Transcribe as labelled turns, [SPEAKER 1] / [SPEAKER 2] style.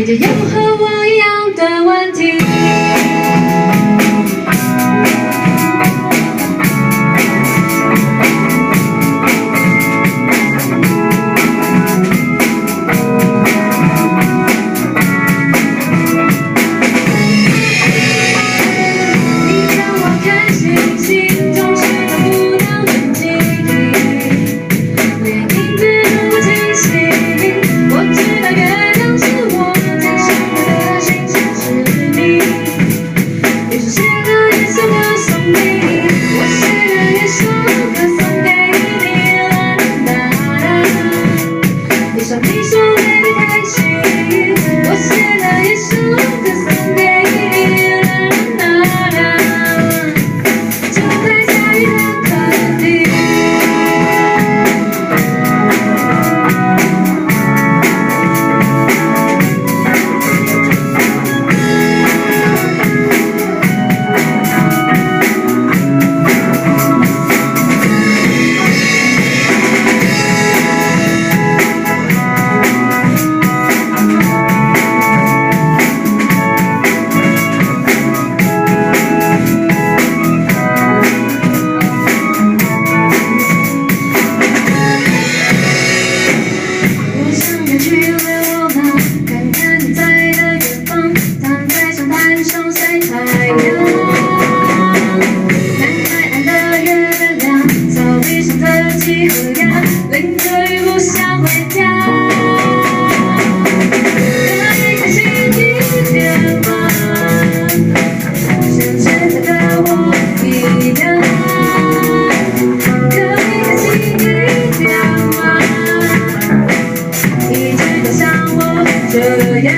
[SPEAKER 1] 你就有和我一样的问题。你让我看星星，总是找不到痕迹。连影子如果清晰，我知道月亮是我天生的星星是你。于是写了一首歌送给你，我写了一首歌送给你，啦啦啦。你说你说为你开心，我写了一首歌送给你，啦啦啦。就在下雨的墾丁。我想要去流浪，看看你在的远方，躺在沙滩上晒太阳。看海岸的月亮，草地上的鸡和鸭，淋着雨不想回家。可以开心一点吗？像现在的我一样。可以开心一点吗？一直都像我这样。